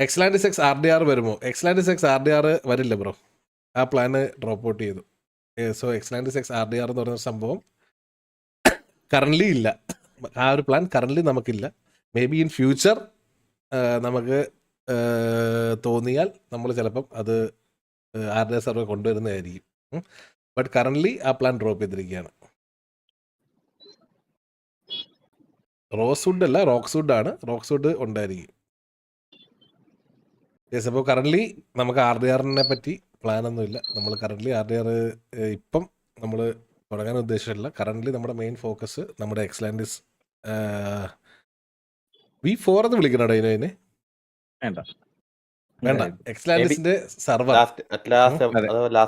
എക്സ്ലാൻഡിസ് X RDR വരുമോ? എക്സ്ലാൻഡിസ് X RDR വരില്ല bro. ആ പ്ലാന് ഡ്രോപ്പ് ഔട്ട് ചെയ്തു. സോ എക്സ്ലാൻഡിസ് എക്സ് RDR എന്ന് പറയുന്ന സംഭവം കറൻ്റ്ലി ഇല്ല. ആ ഒരു പ്ലാൻ കറൻ്റ്ലി നമുക്കില്ല. മേ ബി ഇൻ ഫ്യൂച്ചർ നമുക്ക് തോന്നിയാൽ നമ്മൾ ചിലപ്പം അത് RDR സർവർ കൊണ്ടുവരുന്നതായിരിക്കും. ബട്ട് കറൻ്റ്ലി ആ പ്ലാൻ ഡ്രോപ്പ് ചെയ്തിരിക്കുകയാണ്. റോസ്വുഡ് അല്ല, റോക്സ്വുഡ് ആണ്. റോക്സ്വുഡ് ഉണ്ടായിരിക്കും. യെസ്. അപ്പോൾ കറൻ്റ്ലി നമുക്ക് RDRനെ പറ്റി പ്ലാനൊന്നുമില്ല. നമ്മൾ കറൻ്റ്ലി RDR ഇപ്പം നമ്മൾ തുടങ്ങാൻ ഉദ്ദേശിച്ചിട്ടില്ല. കറൻ്റ്ലി നമ്മുടെ മെയിൻ ഫോക്കസ് നമ്മുടെ എക്സ്ലാൻഡിസ് V4 എന്ന് വിളിക്കണോ അതിനെ? വേണ്ട. എക്സ്ലാൻഡിസിന്റെ സർവർ,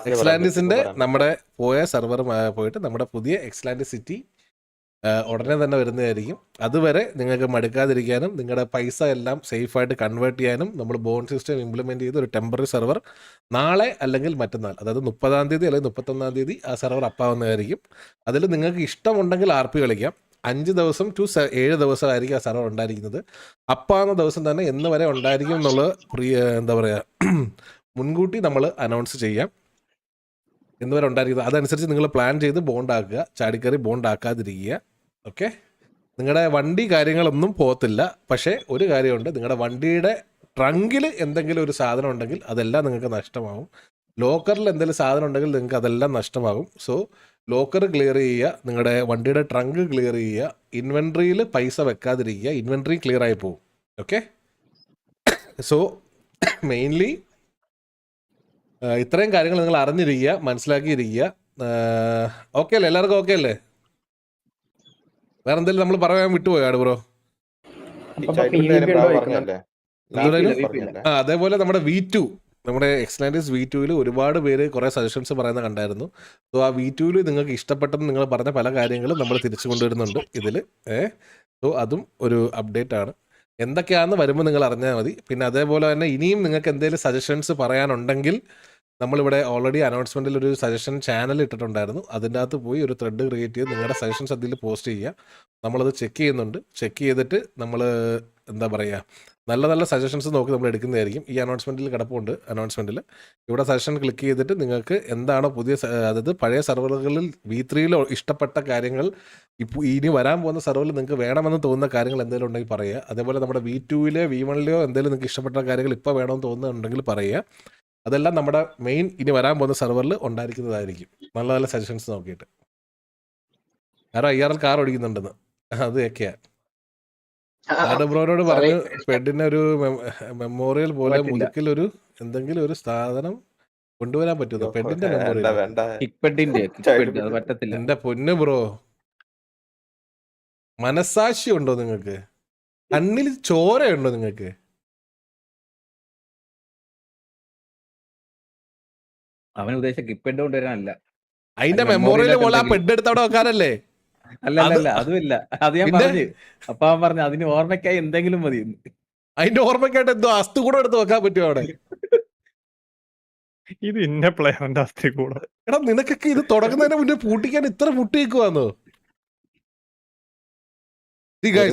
എക്സ്ലാൻഡിസിന്റെ നമ്മുടെ പോയ സർവർ പോയിട്ട് നമ്മുടെ പുതിയ എക്സ്ലാൻഡിസ് സിറ്റി ഉടനെ തന്നെ വരുന്നതായിരിക്കും. അതുവരെ നിങ്ങൾക്ക് മടുക്കാതിരിക്കാനും നിങ്ങളുടെ പൈസ എല്ലാം സേഫായിട്ട് കൺവേർട്ട് ചെയ്യാനും നമ്മൾ ബോണ്ട് സിസ്റ്റം ഇംപ്ലിമെൻറ്റ് ചെയ്ത് ഒരു ടെമ്പററി സർവർ നാളെ അല്ലെങ്കിൽ മറ്റന്നാൾ, അതായത് 30-ാം തീയതി അല്ലെങ്കിൽ 31-ാം തീയതി ആ സർവർ അപ്പാവുന്നതായിരിക്കും. അതിൽ നിങ്ങൾക്ക് ഇഷ്ടമുണ്ടെങ്കിൽ RP കളിക്കാം. 5 ദിവസം to 7 ദിവസമായിരിക്കും ആ സർവർ ഉണ്ടായിരിക്കുന്നത്. അപ്പാവുന്ന ദിവസം തന്നെ എന്ന് വരെ ഉണ്ടായിരിക്കും എന്നുള്ളത് എന്താ പറയുക, മുൻകൂട്ടി നമ്മൾ അനൗൺസ് ചെയ്യാം. എന്നുവരെ ഉണ്ടായിരിക്കുന്നത് അതനുസരിച്ച് നിങ്ങൾ പ്ലാൻ ചെയ്ത് ബോണ്ട് ആക്കുക. ചാടിക്കറി ബോണ്ട് ആക്കാതിരിക്കുക. ഓക്കെ. നിങ്ങളുടെ വണ്ടി കാര്യങ്ങളൊന്നും പോകത്തില്ല. പക്ഷേ ഒരു കാര്യമുണ്ട്, നിങ്ങളുടെ വണ്ടിയുടെ ട്രങ്കിൽ എന്തെങ്കിലും ഒരു സാധനം ഉണ്ടെങ്കിൽ അതെല്ലാം നിങ്ങൾക്ക് നഷ്ടമാകും. ലോക്കറിൽ എന്തെങ്കിലും സാധനം ഉണ്ടെങ്കിൽ നിങ്ങൾക്ക് അതെല്ലാം നഷ്ടമാകും. സോ ലോക്കർ ക്ലിയർ ചെയ്യുക, നിങ്ങളുടെ വണ്ടിയുടെ ട്രങ്ക് ക്ലിയർ ചെയ്യുക, ഇൻവെൻട്രിയിൽ പൈസ വെക്കാതിരിക്കുക. ഇൻവെൻട്രി ക്ലിയർ ആയി പോകും. ഓക്കെ. സോ മെയിൻലി ഇത്രയും കാര്യങ്ങൾ നിങ്ങൾ അറിഞ്ഞിരിക്കുക, മനസ്സിലാക്കിയിരിക്കുക. ഓക്കെ അല്ലേ? എല്ലാവർക്കും ഓക്കെ അല്ലേ? വേറെ എന്തെങ്കിലും നമ്മൾ പറയാൻ വിട്ടുപോയാണ് ബ്രോ? അതേപോലെ നമ്മുടെ V2, നമ്മുടെ എക്സ്ലാൻഡിസ് V2-ൽ ഒരുപാട് പേര് കുറേ സജഷൻസ് പറയുന്നത് കണ്ടായിരുന്നു. സോ ആ V2-ൽ നിങ്ങൾക്ക് ഇഷ്ടപ്പെട്ടെന്ന് നിങ്ങൾ പറഞ്ഞ പല കാര്യങ്ങളും നമ്മൾ തിരിച്ചു കൊണ്ടുവരുന്നുണ്ട് ഇതിൽ. സോ അതും ഒരു അപ്ഡേറ്റ് ആണ്. എന്തൊക്കെയാണെന്ന് വരുമ്പോൾ നിങ്ങൾ അറിഞ്ഞാൽ മതി. പിന്നെ അതേപോലെ തന്നെ ഇനിയും നിങ്ങൾക്ക് എന്തെങ്കിലും സജഷൻസ് പറയാനുണ്ടെങ്കിൽ നമ്മളിവിടെ ഓൾറെഡി അനൗൺസ്മെൻറ്റിൽ ഒരു സജഷൻ ചാനൽ ഇട്ടിട്ടുണ്ടായിരുന്നു. അതിൻ്റെ അകത്ത് പോയി ഒരു ത്രെഡ് ക്രിയേറ്റ് ചെയ്ത് നിങ്ങളുടെ സജഷൻസ് അതിൽ പോസ്റ്റ് ചെയ്യുക. നമ്മളത് ചെക്ക് ചെയ്യുന്നുണ്ട്. ചെക്ക് ചെയ്തിട്ട് നമ്മൾ എന്താ പറയുക, നല്ല നല്ല സജഷൻസ് നോക്കി നമ്മൾ എടുക്കുന്നതായിരിക്കും. ഈ അനൗൺസ്മെൻറ്റിൽ കിടപ്പുണ്ട്. അനൗൺസ്മെൻറ്റിൽ ഇവിടെ സജഷൻ ക്ലിക്ക് ചെയ്തിട്ട് നിങ്ങൾക്ക് എന്താണോ പുതിയ, അതായത് പഴയ സെർവറുകളിൽ V3-ൽ ഇഷ്ടപ്പെട്ട കാര്യങ്ങൾ ഇപ്പോൾ ഇനി വരാൻ പോകുന്ന സെർവറിൽ നിങ്ങൾക്ക് വേണമെന്ന് തോന്നുന്ന കാര്യങ്ങൾ എന്തെങ്കിലും ഉണ്ടെങ്കിൽ പറയുക. അതേപോലെ നമ്മുടെ V2-ലെ V1-ലെയോ എന്തെങ്കിലും നിങ്ങൾക്ക് ഇഷ്ടപ്പെട്ട കാര്യങ്ങൾ ഇപ്പോൾ വേണമെന്ന് തോന്നുന്നുണ്ടെങ്കിൽ പറയുക. അതെല്ലാം നമ്മുടെ മെയിൻ ഇനി വരാൻ പോകുന്ന സെർവറിൽ ഉണ്ടായിരിക്കുന്നതായിരിക്കും. നല്ല നല്ല സജഷൻസ് നോക്കിയിട്ട്. ആരോ IRL കാർ ഓടിക്കുന്നുണ്ടെന്ന്, അതൊക്കെയാണ്. ബ്രോനോട് പറഞ്ഞു പെഡിന് ഒരു മെമ്മോറിയൽ പോലെ മുതുക്കിലൊരു എന്തെങ്കിലും ഒരു സാധനം കൊണ്ടുവരാൻ പറ്റുമോ? പെഡിന്റെ മെമ്മോറിയൽ. എന്റെ പൊന്നു ബ്രോ, മനസാക്ഷി ഉണ്ടോ നിങ്ങൾക്ക്? കണ്ണിൽ ചോരയുണ്ടോ നിങ്ങൾക്ക്? അവൻ ഉദ്ദേശിച്ച കിപ്പെഡ് കൊണ്ടുവരാനല്ല, അതിന്റെ മെമ്മോറിയൽ പോലെ ആ പെഡ് എടുത്ത് അവിടെ വെക്കാനല്ലേ? അല്ല അതുമില്ല. അത് ഞാൻ പറഞ്ഞു. അപ്പൊ അവൻ പറഞ്ഞു അതിന് ഓർമ്മയ്ക്കായി എന്തെങ്കിലും മതി. അതിന്റെ ഓർമ്മയ്ക്കായിട്ട് എന്തോ അസ്ഥി കൂടെ എടുത്ത് വെക്കാൻ പറ്റുമോ അവിടെ? ഇത് ഇന്ന പ്ലെയറിന്റെ അസ്ഥി കൂടെ. എടാ നിനക്കൊക്കെ ഇത് തുടങ്ങുന്നതിന് മുന്നേ പൂട്ടിക്കാൻ ഇത്ര മുട്ടിയേക്കുവാന്നോ?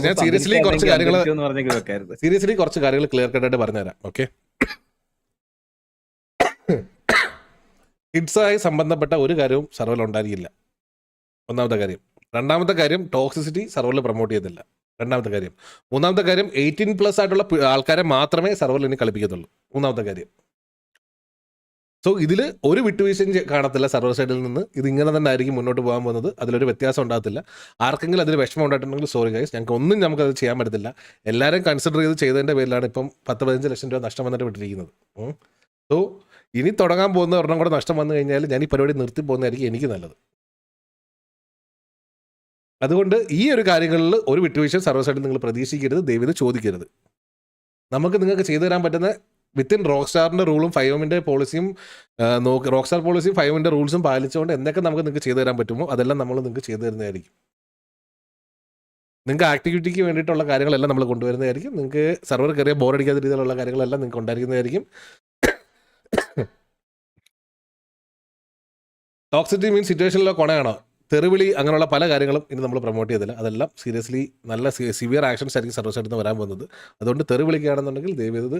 ഞാൻ സീരിയസ്ലി കുറച്ച് കാര്യങ്ങൾ ക്ലിയർ കട്ടായിട്ട് പറഞ്ഞുതരാം. ഓക്കെ. കിഡ്സായി സംബന്ധപ്പെട്ട ഒരു കാര്യവും സർവറിൽ ഉണ്ടായിരിക്കില്ല, ഒന്നാമത്തെ കാര്യം. രണ്ടാമത്തെ കാര്യം, ടോക്സിസിറ്റി സർവറിൽ പ്രൊമോട്ട് ചെയ്തില്ല, രണ്ടാമത്തെ കാര്യം. മൂന്നാമത്തെ കാര്യം, 18+ ആയിട്ടുള്ള ആൾക്കാരെ മാത്രമേ സർവറിൽ ഇനി കളിപ്പിക്കത്തുള്ളൂ, മൂന്നാമത്തെ കാര്യം. സോ ഇതിൽ ഒരു വിട്ടുവീഴ്ചയും കാണത്തില്ല സർവർ സൈഡിൽ നിന്ന്. ഇത് ഇങ്ങനെ തന്നെ ആയിരിക്കും മുന്നോട്ട് പോകാൻ പോകുന്നത്. അതിലൊരു വ്യത്യാസം ഉണ്ടാകത്തില്ല. ആർക്കെങ്കിലും അതിൽ വിഷമം ഉണ്ടായിട്ടുണ്ടെങ്കിൽ സോറി ഗൈസ്, നമുക്കത് ചെയ്യാൻ പറ്റത്തില്ല. എല്ലാവരും കൺസിഡർ ചെയ്തതിൻ്റെ പേരിലാണ് ഇപ്പം 10-15 ലക്ഷം രൂപ നഷ്ടം വന്നിട്ട് വിട്ടിരിക്കുന്നത്. സോ ഇനി തുടങ്ങാൻ പോകുന്ന ഒരെണ്ണം കൂടെ നഷ്ടം വന്നു കഴിഞ്ഞാൽ ഞാൻ ഈ പരിപാടി നിർത്തി പോകുന്നതായിരിക്കും എനിക്ക് നല്ലത്. അതുകൊണ്ട് ഈ ഒരു കാര്യങ്ങളിൽ ഒരു വിട്ടുവീഴ്ച സർവർ സൈഡിൽ നിങ്ങൾ പ്രതീക്ഷിക്കരുത്, ദയവിത് ചോദിക്കരുത്. നിങ്ങൾക്ക് ചെയ്തു തരാൻ പറ്റുന്ന വിത്തിൻ റോക്സ്റ്റാറിൻ്റെ റൂളും 5M-ൻ്റെ പോളിസിയും റോക്സ്റ്റാർ പോളിസിയും 5M-ൻ്റെ റൂൾസും പാലിച്ചുകൊണ്ട് എന്തൊക്കെ നിങ്ങൾക്ക് ചെയ്തു തരാൻ പറ്റുമോ അതെല്ലാം നമ്മൾ നിങ്ങൾക്ക് ചെയ്തു തരുന്നതായിരിക്കും. നിങ്ങൾക്ക് ആക്ടിവിറ്റിക്ക് വേണ്ടിയിട്ടുള്ള കാര്യങ്ങളെല്ലാം നമ്മൾ കൊണ്ടുവരുന്നതായിരിക്കും. നിങ്ങൾക്ക് സർവർ കയറിയ ബോറടിക്കാത്ത രീതിയിലുള്ള കാര്യങ്ങളെല്ലാം നിങ്ങൾക്ക് ഉണ്ടായിരിക്കുന്നതായിരിക്കും. Toxicity means സിറ്റുവേഷനിലോ കൊണയാണോ? തെറിവിളി അങ്ങനെയുള്ള പല കാര്യങ്ങളും ഇനി നമ്മൾ പ്രൊമോട്ട് ചെയ്തില്ല. അതെല്ലാം സീരിയസ്ലി നല്ല സിവിയർ ആക്ഷൻസ് ആയിരിക്കും സർവീസ് എടുത്ത് വരാൻ പോകുന്നത്. അതുകൊണ്ട് തെറി വിളിക്കുകയാണെന്നുണ്ടെങ്കിൽ ദയവേത്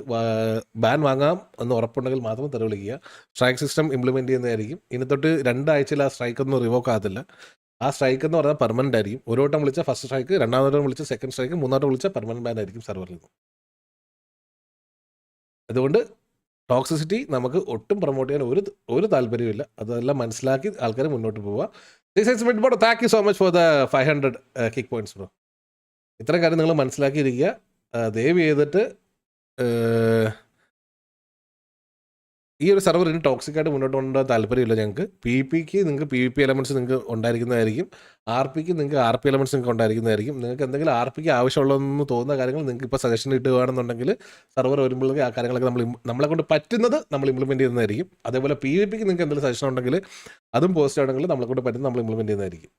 ബാൻ വാങ്ങാം എന്ന് ഉറപ്പുണ്ടെങ്കിൽ മാത്രം തെറി വിളിക്കുക. സ്ട്രൈക്ക് സിസ്റ്റം ഇംപ്ലിമെൻറ്റ് ചെയ്യുന്നതായിരിക്കും. ഇനി തൊട്ട് 2 ആഴ്ചയിൽ ആ സ്ട്രൈക്കൊന്നും റിവോക്ക് ആകത്തില്ല. ആ സ്ട്രൈക്ക് എന്ന് പറഞ്ഞാൽ പെർമനൻ്റ് ആയിരിക്കും. ഒരു വട്ടം വിളിച്ച ഫസ്റ്റ് സ്ട്രൈക്ക്, രണ്ടാമത്തെ വിളിച്ച സെക്കൻഡ് സ്ട്രൈക്ക്, മൂന്നാമത്തെ വിളിച്ച പെർമനന്റ് ബാൻ ആയിരിക്കും സെർവറിൽ നിന്ന്. അതുകൊണ്ട് ടോക്സിസിറ്റി നമുക്ക് ഒട്ടും പ്രൊമോട്ട് ചെയ്യാൻ ഒരു താല്പര്യമില്ല. അതെല്ലാം മനസ്സിലാക്കി ആൾക്കാർ മുന്നോട്ട് പോവുക. Thank you so much for the 500 kick points bro. ഇത്തരം കാര്യം നിങ്ങൾ മനസ്സിലാക്കിയിരിക്കുക. ദയവ് ചെയ്തിട്ട് ഈ ഒരു സെർവർ ഇനി ടോക്സിക് ആയിട്ട് മുന്നോട്ട് കൊണ്ടുപോകാൻ താല്പര്യമില്ല ഞങ്ങൾക്ക്. PvPക്ക് നിങ്ങൾക്ക് PvP എലമെൻറ്റ്സ് നിങ്ങൾക്ക് ഉണ്ടായിരിക്കുന്നതായിരിക്കും. RPക്ക് നിങ്ങൾക്ക് RP എലമെൻറ്റ്സ് നിങ്ങൾക്ക് ഉണ്ടായിരിക്കുന്നതായിരിക്കും. നിങ്ങൾക്ക് എന്തെങ്കിലും RPക്ക് ആവശ്യമുള്ളതെന്ന് തോന്നുന്ന കാര്യങ്ങൾ നിങ്ങൾക്ക് ഇപ്പോൾ സജഷൻ ഇട്ടുകയാണെന്നുണ്ടെങ്കിൽ സെർവർ വരുമ്പോഴേക്ക് ആ കാര്യങ്ങളൊക്കെ നമ്മളെ കൊണ്ട് പറ്റുന്നത് നമ്മൾ ഇംപ്ലിമെൻറ്റ് ചെയ്യുന്നതായിരിക്കും. അതേപോലെ PvPക്ക് നിങ്ങൾക്ക് എന്തെങ്കിലും സജഷൻ ഉണ്ടെങ്കിൽ അതും പോസ്റ്റ് ആണെങ്കിൽ നമ്മളെ കൊണ്ട് പറ്റുന്നത് നമ്മൾ ഇംപ്ലിമെൻറ്റ് ചെയ്യുന്നതായിരിക്കും.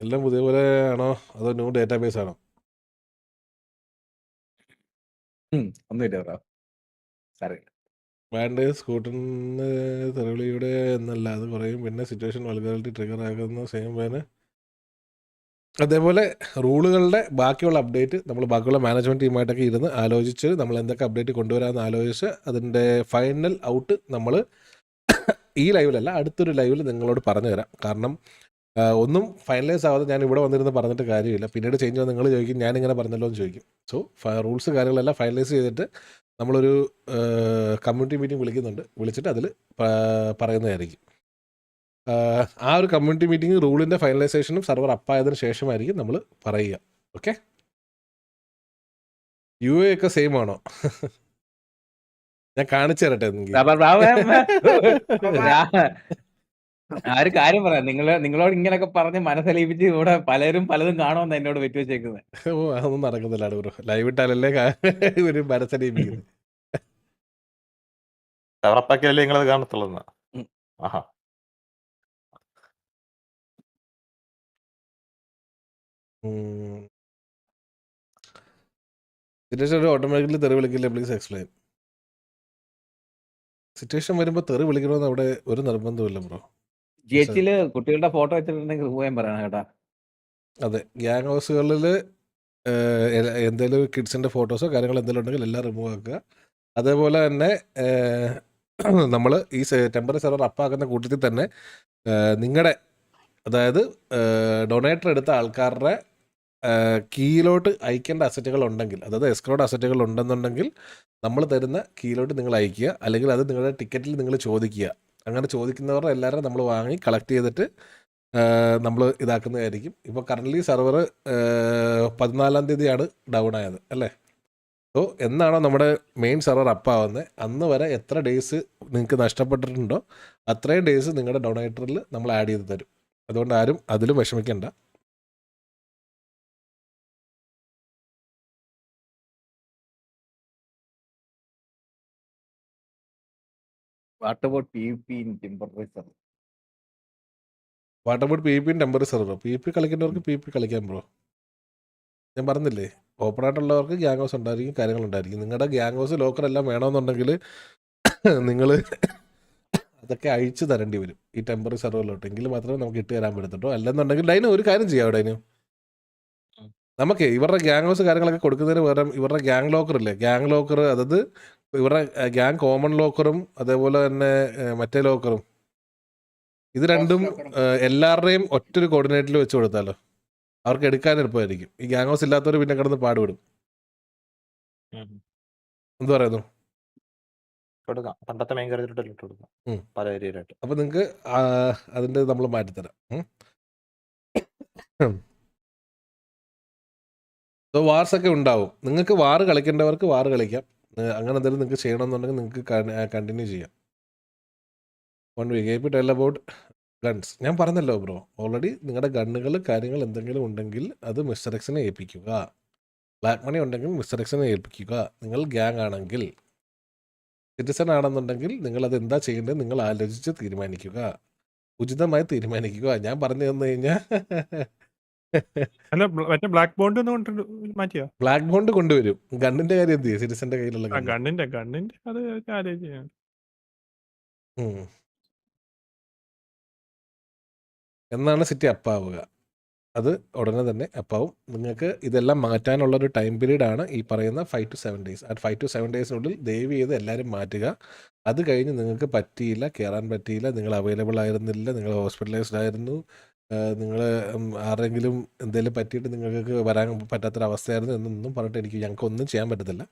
എല്ലാം പുതിയ പോലെ ആണോ അതോ ന്യൂ ഡേറ്റാബേസ് ആണോ? ഒന്നുമില്ല ബ്രോ. സാറി ബാൻഡേജ് കൂട്ടുന്ന തെറിവിളിയുടെ എന്നല്ല അത് കുറയും. പിന്നെ സിറ്റുവേഷൻ വൾഗാരിറ്റി ട്രിഗർ ആകുന്ന സെയിം വേന്. അതേപോലെ റൂളുകളുടെ ബാക്കിയുള്ള അപ്ഡേറ്റ് നമ്മൾ ബാക്കിയുള്ള മാനേജ്മെൻറ്റ് ടീമായിട്ടൊക്കെ ഇരുന്ന് ആലോചിച്ച് നമ്മൾ എന്തൊക്കെ അപ്ഡേറ്റ് കൊണ്ടുവരാമെന്ന് ആലോചിച്ച് അതിൻ്റെ ഫൈനൽ ഔട്ട് നമ്മൾ ഈ ലൈവിലല്ല അടുത്തൊരു ലൈവിൽ നിങ്ങളോട് പറഞ്ഞു തരാം. കാരണം ഒന്നും ഫൈനലൈസ് ആവാതെ ഞാൻ ഇവിടെ വന്നിരുന്ന് പറഞ്ഞിട്ട് കാര്യമില്ല. പിന്നീട് ചേഞ്ച് വന്ന് നിങ്ങൾ ചോദിക്കും ഞാനിങ്ങനെ പറഞ്ഞല്ലോ എന്ന് ചോദിക്കും. സോ റൂൾസ് കാര്യങ്ങളെല്ലാം ഫൈനലൈസ് ചെയ്തിട്ട് നമ്മളൊരു കമ്മ്യൂണിറ്റി മീറ്റിംഗ് വിളിക്കുന്നുണ്ട്. വിളിച്ചിട്ട് അതിൽ പറയുന്നതായിരിക്കും. ആ ഒരു കമ്മ്യൂണിറ്റി മീറ്റിംഗ് റൂളിൻ്റെ ഫൈനലൈസേഷനും സെർവർ അപ്പായതിനു ശേഷമായിരിക്കും നമ്മൾ പറയുക. ഓക്കെ, UA ഒക്കെ സെയിം ആണോ? ഞാൻ കാണിച്ചു തരട്ടെ ആ ഒരു കാര്യം പറയാം. നിങ്ങളോട് ഇങ്ങനെയൊക്കെ പറഞ്ഞ് മനസ്സലിയിപ്പിച്ച് ഇവിടെ പലരും പലതും കാണുമെന്ന് എന്നോട് വെച്ച് വെച്ചേക്കുന്നത്. ഓ അതൊന്നും നടക്കുന്നില്ല ബ്രോ. ലൈവ് ഇട്ടാലല്ലേ ഒരു മനസ്സലിയിപ്പിക്കുന്നത്. ഉറപ്പാക്കിയല്ലേ നിങ്ങളത് കാണത്തുള്ളൂ. ആഹാ, സിറ്റുവേഷൻ ഓട്ടോമാറ്റിക്കലി തെറി വിളിക്കില്ല, പ്ലീസ് എക്സ്പ്ലെയിൻ. സിറ്റുവേഷൻ വരുമ്പോൾ തെറി വിളിക്കണമെന്ന് അവിടെ ഒരു നിർബന്ധമില്ല ബ്രോ. GH-ല് കുട്ടികളുടെ ഫോട്ടോ വെച്ചിട്ടുണ്ടെങ്കിൽ റിമൂവ് പറയണം കേട്ടാ. അതെ, ഗ്യാങ് ഹൗസുകളിൽ എന്തെങ്കിലും കിഡ്സിൻ്റെ ഫോട്ടോസോ കാര്യങ്ങളോ എന്തെങ്കിലും ഉണ്ടെങ്കിൽ എല്ലാം റിമൂവ് ആക്കുക. അതേപോലെ തന്നെ നമ്മൾ ഈ ടെമ്പററി സെർവർ അപ്പാക്കുന്ന കൂട്ടത്തിൽ തന്നെ നിങ്ങളുടെ അതായത് ഡൊണേറ്റർ എടുത്ത ആൾക്കാരുടെ കീയിലോട്ട് അയക്കേണ്ട അസറ്റുകൾ ഉണ്ടെങ്കിൽ, അതായത് എസ്ക്രോഡ് അസറ്റുകൾ ഉണ്ടെന്നുണ്ടെങ്കിൽ നമ്മൾ തരുന്ന കീയിലോട്ട് നിങ്ങൾ അയക്കുക. അല്ലെങ്കിൽ അത് നിങ്ങളുടെ ടിക്കറ്റിൽ നിങ്ങൾ ചോദിക്കുക. അങ്ങനെ ചോദിക്കുന്നവരുടെ എല്ലാവരും നമ്മൾ വാങ്ങി കളക്ട് ചെയ്തിട്ട് നമ്മൾ ഇതാക്കുന്നതായിരിക്കും. ഇപ്പോൾ കറൻ്റ്ലി സെർവർ 14-ാം തീയതിയാണ് ഡൗൺ ആയത് അല്ലേ? സോ എന്നാണോ നമ്മുടെ മെയിൻ സെർവർ അപ്പാവുന്നത് അന്ന് വരെ എത്ര ഡേയ്സ് നിങ്ങൾക്ക് നഷ്ടപ്പെട്ടിട്ടുണ്ടോ അത്രയും ഡേയ്സ് നിങ്ങളുടെ ഡൊണേറ്ററിൽ നമ്മൾ ആഡ് ചെയ്ത് തരും. അതുകൊണ്ട് ആരും അതിലും വിഷമിക്കേണ്ട. What about PvP in temporary server? What about PvP temporary server? PvP കളിക്കേണ്ടവർക്ക് PvP കളിക്കാം ബ്രോ. ഞാൻ പറഞ്ഞില്ലേ, ഓപ്പൺ ആയിട്ടുള്ളവർക്ക് ഗ്യാങ് ഹൗസ് ഉണ്ടായിരിക്കും, കാര്യങ്ങളുണ്ടായിരിക്കും. നിങ്ങളുടെ ഗ്യാങ് ഹൗസ് ലോക്കർ എല്ലാം വേണമെന്നുണ്ടെങ്കിൽ നിങ്ങൾ അതൊക്കെ അഴിച്ചു തരേണ്ടി വരും ഈ ടെമ്പററി സെർവറിലോട്ട്. എങ്കിൽ മാത്രമേ നമുക്ക് ഇട്ട് തരാൻ പറ്റത്തുള്ളൂ. അല്ലെന്നുണ്ടെങ്കിൽ ഡൈന് ഒരു കാര്യം ചെയ്യാം. ഡൈന് നമുക്ക് ഇവരുടെ ഗ്യാങ് ഹൗസ് കാര്യങ്ങളൊക്കെ കൊടുക്കുന്നതിന് പകരം ഇവരുടെ ഗ്യാങ് ലോക്കർ ഇല്ലേ, ഗ്യാങ് ലോക്കർ, അതായത് ഇവരുടെ ഗ്യാങ് കോമൺ ലോക്കറും അതേപോലെ തന്നെ മറ്റേ ലോക്കറും, ഇത് രണ്ടും എല്ലാവരുടെയും ഒറ്റൊരു കോർഡിനേറ്റിൽ വെച്ച് കൊടുത്താലോ അവർക്ക് എടുക്കാൻ എളുപ്പമായിരിക്കും. ഈ ഗ്യാങ് ഹൗസ് ഇല്ലാത്തവർ പിന്നെ കിടന്ന് പാടുപെടും. എന്ത് പറയുന്നു? കൊടുക്കാം, പണ്ടത്തെ മെയിൻ കാര്യത്തിലോട്ട് ഇട്ട് കൊടുക്കാം പല ഏരിയയിലായിട്ട്. അപ്പം നിങ്ങൾക്ക് അതിൻ്റെ നമ്മൾ മാറ്റിത്തരാം. സോ വാർസ് ഒക്കെ ഉണ്ടാവും. നിങ്ങൾക്ക് വാർ കളിക്കേണ്ടവർക്ക് വാർ കളിക്കാം. അങ്ങനെ എന്തെങ്കിലും നിങ്ങൾക്ക് ചെയ്യണമെന്നുണ്ടെങ്കിൽ നിങ്ങൾക്ക് കണ്ടിന്യൂ ചെയ്യാം. 1 week AP tell about guns. ഞാൻ പറഞ്ഞല്ലോ ബ്രോ, ഓൾറെഡി നിങ്ങളുടെ ഗണ്ണുകൾ കാര്യങ്ങൾ എന്തെങ്കിലും ഉണ്ടെങ്കിൽ അത് മിസ്റ്റർ എക്സിനെ ഏൽപ്പിക്കുക. ബ്ലാക്ക് മണി ഉണ്ടെങ്കിൽ മിസ്റ്റർ എക്സിനെ ഏൽപ്പിക്കുക. നിങ്ങൾ ഗ്യാങ് ആണെങ്കിൽ, സിറ്റിസൺ ആണെന്നുണ്ടെങ്കിൽ നിങ്ങൾ അത് എന്താ ചെയ്യേണ്ടത് നിങ്ങൾ ആലോചിച്ച് തീരുമാനിക്കുക, ഉചിതമായി തീരുമാനിക്കുക. ഞാൻ പറഞ്ഞു തന്നു കഴിഞ്ഞാൽ അല്ല മറ്റേ ബ്ലാക്ക് ബോണ്ട് ഒന്ന് കൊണ്ട് മാറ്റിയോ? ബ്ലാക്ക് ബോണ്ട് കൊണ്ടുവരും. ഗണ്ണിന്റെ കാര്യം എന്ത് ചെയ്യും? സിറ്റിസന്റെ കയ്യിലുള്ള ആ ഗണ്ണ്. ഗണ്ണിന്റെ അത് ആലോചിച്ച് ഞാൻ. ഉം. എന്നാണ് സിറ്റി അപ്പാവുക? അത് ഉടനെ തന്നെ അപ്പാവും. നിങ്ങൾക്ക് ഇതെല്ലാം മാറ്റാനുള്ള ഒരു ടൈം പീരീഡ് ആണ് ഈ പറയുന്ന 5 to 7 days. ആ 5 to 7 ഡേയ്സിനുള്ളിൽ ദയവ് ചെയ്ത് എല്ലാവരും മാറ്റുക. അത് കഴിഞ്ഞ് നിങ്ങൾക്ക് പറ്റിയില്ല, കയറാൻ പറ്റിയില്ല, നിങ്ങൾ അവൈലബിൾ ആയിരുന്നില്ല, നിങ്ങൾ ഹോസ്പിറ്റലൈസ്ഡ് ആയിരുന്നു, നിങ്ങൾ ആരെങ്കിലും എന്തെങ്കിലും പറ്റിയിട്ട് നിങ്ങൾക്ക് വരാൻ പറ്റാത്തൊരവസ്ഥയായിരുന്നു എന്നൊന്നും പറഞ്ഞിട്ട് ഞങ്ങൾക്കൊന്നും ചെയ്യാൻ പറ്റത്തില്ല.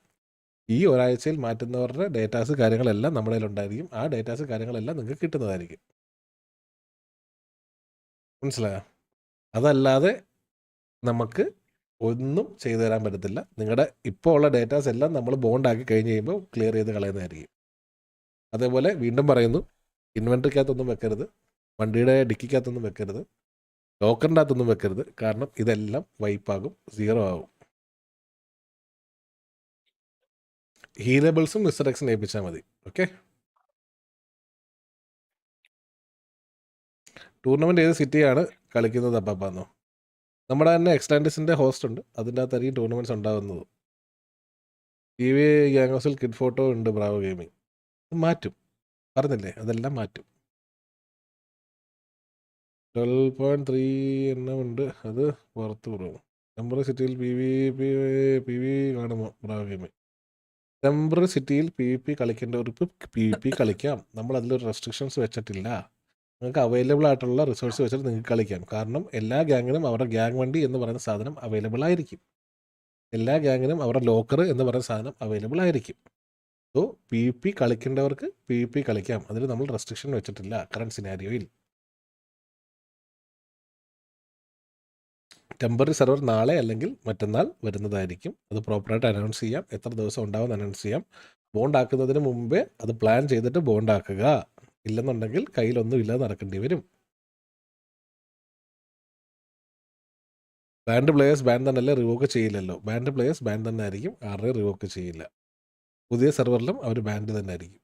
ഈ ഒരാഴ്ചയിൽ മാറ്റുന്നവരുടെ ഡേറ്റാസ് കാര്യങ്ങളെല്ലാം നമ്മുടെ കയ്യിലുണ്ടായിരിക്കും. ആ ഡേറ്റാസ് കാര്യങ്ങളെല്ലാം നിങ്ങൾക്ക് കിട്ടുന്നതായിരിക്കും. മനസ്സിലായോ? അതല്ലാതെ നമുക്ക് ഒന്നും ചെയ്തു തരാൻ പറ്റത്തില്ല. നിങ്ങളുടെ ഇപ്പോൾ ഉള്ള ഡേറ്റാസ് എല്ലാം നമ്മൾ ബോണ്ടാക്കി കഴിഞ്ഞ് കഴിയുമ്പോൾ ക്ലിയർ ചെയ്ത് കളയുന്നതായിരിക്കും. അതേപോലെ വീണ്ടും പറയുന്നു, ഇൻവെൻട്രിക്കകത്തൊന്നും വെക്കരുത്, വണ്ടിയുടെ ഡിക്കിക്കകത്തൊന്നും വെക്കരുത്, ലോക്കറിൻ്റെ അകത്തൊന്നും വെക്കരുത്. കാരണം ഇതെല്ലാം വൈപ്പാകും, 0 ആകും. ഹീലബിൾസും മിസ്റ്റർ എക്സും ഏൽപ്പിച്ചാൽ മതി. ഓക്കെ. ടൂർണമെൻറ്റ് ഏത് സിറ്റിയാണ് കളിക്കുന്നത് അപ്പാന്നോ? നമ്മുടെ തന്നെ എക്സ്ലാൻഡിസിൻ്റെ ഹോസ്റ്റ് ഉണ്ട്, അതിൻ്റെ അകത്തായിരിക്കും ടൂർണമെൻറ്റ്സ് ഉണ്ടാകുന്നത്. TV ഗ്യാങ് ഹൗസിൽ കിഡ് ഫോട്ടോ ഉണ്ട് ബ്രാവോ ഗെയിമിംഗ്. മാറ്റും, പറഞ്ഞില്ലേ, അതെല്ലാം മാറ്റും. 12.3 എണ്ണം ഉണ്ട്, അത് പുറത്ത് കുറവും. ടെമ്പററി സിറ്റിയിൽ PvP കാണുമോ ബ്രാവോ ഗെയിമിംഗ്? ടെമ്പററി സിറ്റിയിൽ PvP കളിക്കേണ്ടവർക്ക് PvP കളിക്കാം. നമ്മൾ അതിലൊരു റെസ്ട്രിക്ഷൻസ് വെച്ചിട്ടില്ല. നിങ്ങൾക്ക് അവൈലബിൾ ആയിട്ടുള്ള റിസോഴ്സ് വെച്ചിട്ട് നിങ്ങൾക്ക് കളിക്കാം. കാരണം എല്ലാ ഗ്യാങ്ങിനും അവരുടെ ഗ്യാങ് വണ്ടി എന്ന് പറയുന്ന സാധനം അവൈലബിൾ ആയിരിക്കും. എല്ലാ ഗ്യാങ്ങിനും അവരുടെ ലോക്കർ എന്ന് പറയുന്ന സാധനം അവൈലബിൾ ആയിരിക്കും. സോ PvP കളിക്കേണ്ടവർക്ക് PvP കളിക്കാം. അതിൽ നമ്മൾ റെസ്ട്രിക്ഷൻ വെച്ചിട്ടില്ല കറണ്ട് സിനാരിയോയിൽ. ടെമ്പററി സെർവർ നാളെ അല്ലെങ്കിൽ മറ്റന്നാൾ വരുന്നതായിരിക്കും. അത് പ്രോപ്പറായിട്ട് അനൗൺസ് ചെയ്യാം. എത്ര ദിവസം ഉണ്ടാവും അനൗൺസ് ചെയ്യാം. ബോണ്ട് ആക്കുന്നതിന് മുമ്പേ അത് പ്ലാൻ ചെയ്തിട്ട് ബോണ്ട് ആക്കുക. ഇല്ലെന്നുണ്ടെങ്കിൽ കയ്യിലൊന്നും ഇല്ലാതെ നടക്കേണ്ടി വരും. ബാൻഡ് പ്ലേയേഴ്സ് ബാൻ തന്നെയല്ലേ, റിവോക്ക് ചെയ്യില്ലല്ലോ. ബാൻഡ് പ്ലേയേഴ്സ് ബാൻ തന്നെ ആയിരിക്കും, ആരുടെയും റിവോക്ക് ചെയ്യില്ല. പുതിയ സെർവറിലും അവർ ബാൻഡ് തന്നെ ആയിരിക്കും.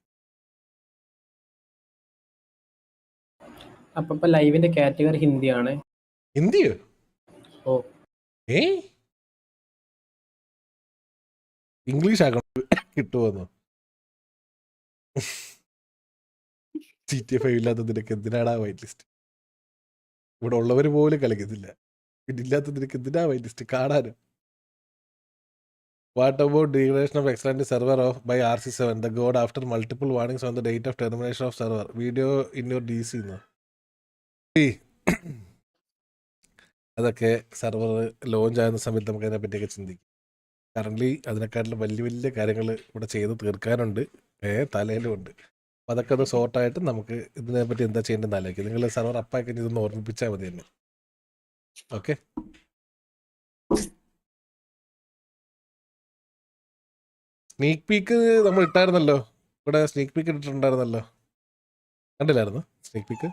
അപ്പൊ ലൈവിന്റെ കാറ്റഗറി ഹിന്ദിയാണ്. ഹിന്ദിയോ? ഓ ഇംഗ്ലീഷ് ആക്കണം കിട്ടുമെന്നോ? GTA 5 ഇല്ലാത്ത നിനക്ക് എന്തിനാടാ വൈറ്റ് ലിസ്റ്റ്? ഇവിടെ ഉള്ളവർ പോലും കളിക്കുന്നില്ല, ഇല്ലാത്ത നിനക്ക് എന്തിനാ വൈറ്റ് ലിസ്റ്റ് കാണാനും? What about degradation of Xland server by RC7? The god after multiple warnings on the date of termination of server. Video in your DC. അതൊക്കെ സെർവർ ലോഞ്ച് ആകുന്ന സമയത്ത് നമുക്ക് അതിനെപ്പറ്റിയൊക്കെ ചിന്തിക്കും. കറൻ്റ്ലി അതിനെക്കാട്ടിലും വലിയ വലിയ കാര്യങ്ങൾ ഇവിടെ ചെയ്ത് തീർക്കാനുണ്ട്, തലയിലുമുണ്ട്. അപ്പോൾ അതൊക്കെ ഒന്ന് സോർട്ടായിട്ട് നമുക്ക് ഇതിനെപ്പറ്റി എന്താ ചെയ്യേണ്ടതെന്ന് ആലോചിക്കും. നിങ്ങൾ സെർവർ അപ്പാക്കി ഇതൊന്ന് ഓർമ്മിപ്പിച്ചാൽ മതി തന്നെ. ഓക്കെ. സ്നീക്ക് പീക്ക് നമ്മൾ ഇട്ടായിരുന്നല്ലോ ഇവിടെ, സ്നീക്ക് പീക്ക് ഇട്ടിട്ടുണ്ടായിരുന്നല്ലോ, കണ്ടില്ലായിരുന്നു സ്നീക്ക് പീക്ക്?